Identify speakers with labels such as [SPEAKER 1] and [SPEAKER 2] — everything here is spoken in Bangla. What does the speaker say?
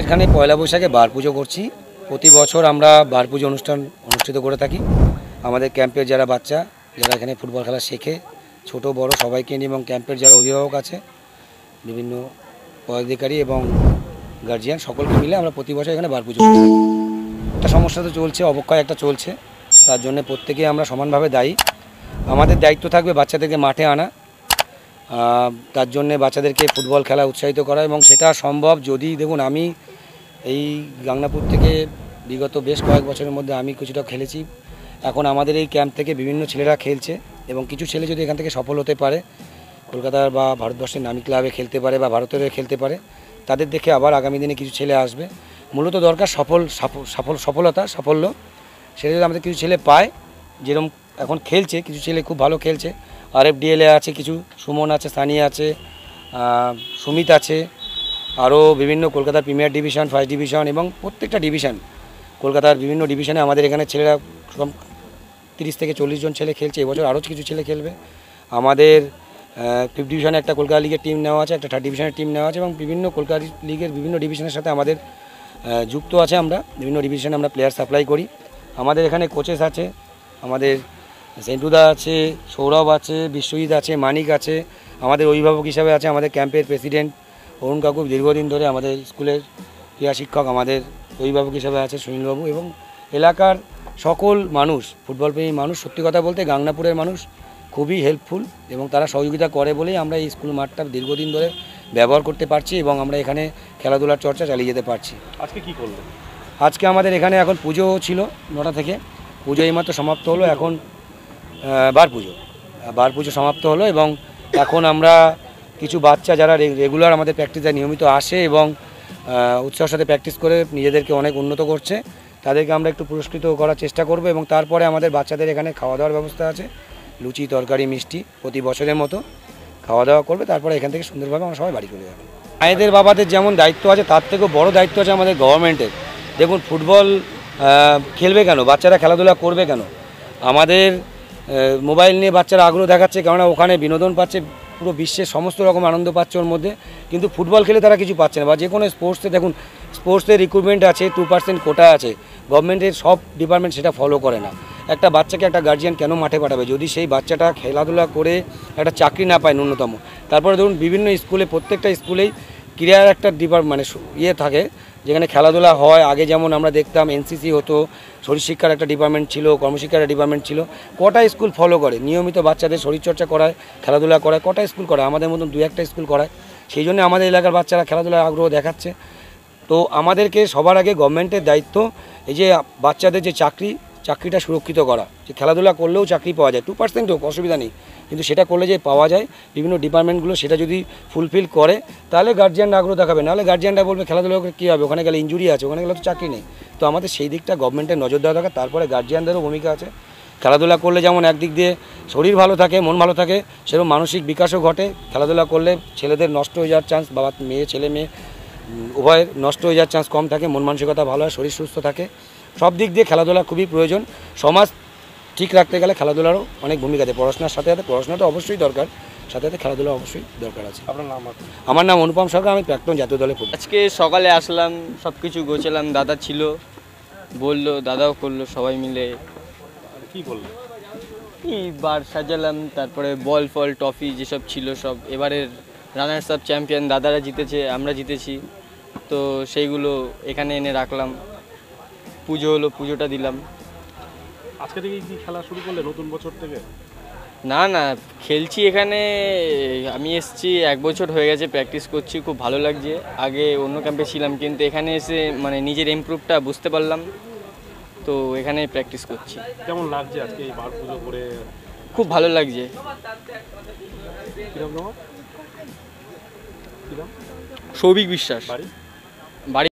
[SPEAKER 1] এখানে পয়লা বৈশাখে বার পুজো করছি। প্রতি বছর আমরা বার পুজো অনুষ্ঠিত করে থাকি। আমাদের ক্যাম্পের যারা বাচ্চা যারা এখানে ফুটবল খেলা শেখে, ছোট বড় সবাইকে নিয়ে, এবং ক্যাম্পের যারা অভিভাবক আছে, বিভিন্ন পদাধিকারী এবং গার্জিয়ান সকলকে মিলে আমরা প্রতি বছর এখানে বার পুজো করি। একটা সমস্যা তো চলছে, অবক্ষয় একটা চলছে, তার জন্য প্রত্যেকেই আমরা সমানভাবে দায়ী। আমাদের দায়িত্ব থাকবে বাচ্চাদেরকে মাঠে আনা, তার জন্য বাচ্চাদেরকে ফুটবল খেলা উৎসাহিত করা, এবং সেটা সম্ভব যদি দেখুন, আমি এই গাংনাপুর থেকে বিগত বেশ কয়েক বছরের মধ্যে আমি কিছুটা খেলেছি। এখন আমাদের এই ক্যাম্প থেকে বিভিন্ন ছেলেরা খেলছে, এবং কিছু ছেলে যদি এখান থেকে সফল হতে পারে, কলকাতার বা ভারতবর্ষের নামী ক্লাবে খেলতে পারে বা ভারতের খেলতে পারে, তাদের দেখে আবার আগামী দিনে কিছু ছেলে আসবে। মূলত দরকার সাফল্য। সেটা যদি আমাদের কিছু ছেলে পায়, যেরকম এখন খেলছে, কিছু ছেলে খুব ভালো খেলছে। RFDL-এ আছে কিছু, সুমন আছে, সানি আছে, সুমিত আছে, আরও বিভিন্ন কলকাতার প্রিমিয়ার ডিভিশন, ফার্স্ট ডিভিশন এবং প্রত্যেকটা ডিভিশন, কলকাতার বিভিন্ন ডিভিশনে আমাদের এখানে ছেলেরা 30 থেকে 40 জন ছেলে খেলছে। এবছর আরও কিছু ছেলে খেলবে। আমাদের 5th ডিভিশনে একটা কলকাতা লিগের টিম নেওয়া আছে, একটা 3rd ডিভিশনের টিম নেওয়া আছে, এবং বিভিন্ন কলকাতা লিগের বিভিন্ন ডিভিশনের সাথে আমাদের যুক্ত আছে। আমরা বিভিন্ন ডিভিশনে আমরা প্লেয়ার সাপ্লাই করি। আমাদের এখানে কোচেস আছে, আমাদের সেন্টুদা আছে, সৌরভ আছে, বিশ্বজিৎ আছে, মানিক আছে। আমাদের অভিভাবক হিসাবে আছে আমাদের ক্যাম্পের প্রেসিডেন্ট অরুণ কাকু, দীর্ঘদিন ধরে আমাদের স্কুলের ক্রীড়া শিক্ষক আমাদের অভিভাবক হিসাবে আছে সুনীলবাবু, এবং এলাকার সকল মানুষ, ফুটবলপ্রেমী মানুষ। সত্যি কথা বলতে গাংনাপুরের মানুষ খুবই হেল্পফুল, এবং তারা সহযোগিতা করে বলেই আমরা এই স্কুল মাঠটা দীর্ঘদিন ধরে ব্যবহার করতে পারছি, এবং আমরা এখানে খেলাধুলার চর্চা চালিয়ে যেতে পারছি।
[SPEAKER 2] আজকে কি করলেন?
[SPEAKER 1] আজকে আমাদের এখানে এখন পুজো ছিল 9টা থেকে, পুজো এইমাত্র সমাপ্ত হলো। এখন বার পুজো সমাপ্ত হলো, এবং এখন আমরা কিছু বাচ্চা যারা রেগুলার আমাদের প্র্যাকটিসে নিয়মিত আসে এবং উৎসাহের সাথে প্র্যাকটিস করে নিজেদেরকে অনেক উন্নত করছে, তাদেরকে আমরা একটু পুরস্কৃত করার চেষ্টা করব। এবং তারপরে আমাদের বাচ্চাদের এখানে খাওয়া দাওয়ার ব্যবস্থা আছে, লুচি, তরকারি, মিষ্টি প্রতি বছরের মতো খাওয়া দাওয়া করবে। তারপরে এখান থেকে সুন্দরভাবে আমরা সবাই বাড়ি চলে যাবো। মায়েদের বাবাদের যেমন দায়িত্ব আছে, তার থেকেও বড় দায়িত্ব আছে আমাদের গভর্নমেন্টের। দেখুন, ফুটবল খেলবে কেন, বাচ্চারা খেলাধুলা করবে কেন? আমাদের মোবাইল নিয়ে বাচ্চারা আগ্রহ দেখাচ্ছে, কেননা ওখানে বিনোদন পাচ্ছে, পুরো বিশ্বের সমস্ত রকম আনন্দ পাচ্ছে ওর মধ্যে, কিন্তু ফুটবল খেলে তারা কিছু পাচ্ছে না। বা যে কোনো স্পোর্টসে দেখুন, স্পোর্টসের রিক্রুটমেন্ট আছে, 2% কোটা আছে, গভর্নমেন্টের সব ডিপার্টমেন্ট সেটা ফলো করে না। একটা বাচ্চাকে একটা গার্জিয়ান কেন মাঠে পাঠাবে যদি সেই বাচ্চাটা খেলাধুলা করে একটা চাকরি না পায় ন্যূনতম? তারপরে ধরুন, বিভিন্ন স্কুলে, প্রত্যেকটা স্কুলেই ক্রীড়ার একটা থাকে, যেখানে খেলাধুলা হয়। আগে যেমন আমরা দেখতাম NCC হতো, শরীরশিক্ষার একটা ডিপার্টমেন্ট ছিল, কর্মশিক্ষার একটা ডিপার্টমেন্ট ছিল। কটা স্কুল ফলো করে নিয়মিত বাচ্চাদের শরীরচর্চা করায়, খেলাধুলা করায়? কটা স্কুল করায়? আমাদের মতন 2-1টা স্কুল করায়। সেই জন্য আমাদের এলাকার বাচ্চারা খেলাধুলার আগ্রহ দেখাচ্ছে। তো আমাদেরকে সবার আগে গভর্নমেন্টের দায়িত্ব, এই যে বাচ্চাদের যে চাকরিটা সুরক্ষিত করা, যে খেলাধুলা করলেও চাকরি পাওয়া যায়, 2% হোক, অসুবিধা নেই, কিন্তু সেটা করলে যে পাওয়া যায়, বিভিন্ন ডিপার্টমেন্টগুলো সেটা যদি ফুলফিল করে, তাহলে গার্জিয়ানরা আগ্রহ দেখাবে। নাহলে গার্জিয়ানরা বলবে খেলাধুলা করে কী হবে, ওখানে গেলে ইনজুরি আছে, ওখানে গেলে তো চাকরি নেই। তো আমাদের সেই দিকটা গভর্নমেন্টের নজর দেওয়া দরকার। তারপরে গার্জিয়ানদেরও ভূমিকা আছে। খেলাধুলা করলে যেমন একদিক দিয়ে শরীর ভালো থাকে, মন ভালো থাকে, সেরকম মানসিক বিকাশও ঘটে। খেলাধুলা করলে ছেলেদের নষ্ট হয়ে যাওয়ার চান্স, ছেলে মেয়ে উভয়ের নষ্ট হয়ে যাওয়ার চান্স কম থাকে, মন মানসিকতা ভালো হয়, শরীর সুস্থ থাকে। সব দিক দিয়ে খেলাধুলা খুবই প্রয়োজন। সমাজ ঠিক রাখতে গেলে খেলাধুলারও অনেক ভূমিকা আছে। পড়াশোনার সাথে সাথে পড়াশোনা তো অবশ্যই দরকার, সাথে সাথে খেলাধুলা অবশ্যই দরকার আছে।
[SPEAKER 2] আপনার নাম?
[SPEAKER 1] আমার নাম অনুপম সরকার, আমি প্রাক্তন জাতীয় দলে ফুটবল।
[SPEAKER 3] আজকে সকালে আসলাম, সব কিছু গোছালাম, দাদা ছিল, বললো, দাদাও করলো, সবাই মিলে
[SPEAKER 2] কি বললো?
[SPEAKER 3] কি বার সাজালাম, তারপরে বল ফল ট্রফি যেসব ছিল সব, এবারের রানার্স আপ চ্যাম্পিয়ন দাদারা জিতেছে, আমরা জিতেছি, তো সেইগুলো এখানে এনে রাখলাম। পুজো হলো, পুজোটা দিলাম।
[SPEAKER 2] আজকে থেকে কি খেলা শুরু করলে নতুন বছর থেকে?
[SPEAKER 3] না না, খেলছি এখানে, আমি এসেছি 1 বছর হয়ে গেছে, প্র্যাকটিস করছি, খুব ভালো লাগছে। আগে অন্য ক্যাম্পে ছিলাম, কিন্তু এখানে এসে মানে নিজের ইমপ্রুভটা বুঝতে পারলাম, তো এখানে প্র্যাকটিস করছি।
[SPEAKER 2] কেমন লাগছে আজকে এই বার পুজো করে?
[SPEAKER 3] খুব ভালো লাগছে।
[SPEAKER 2] কিরকম?
[SPEAKER 3] সৌভিক বিশ্বাস।
[SPEAKER 2] বাড়ি?
[SPEAKER 3] বাড়ি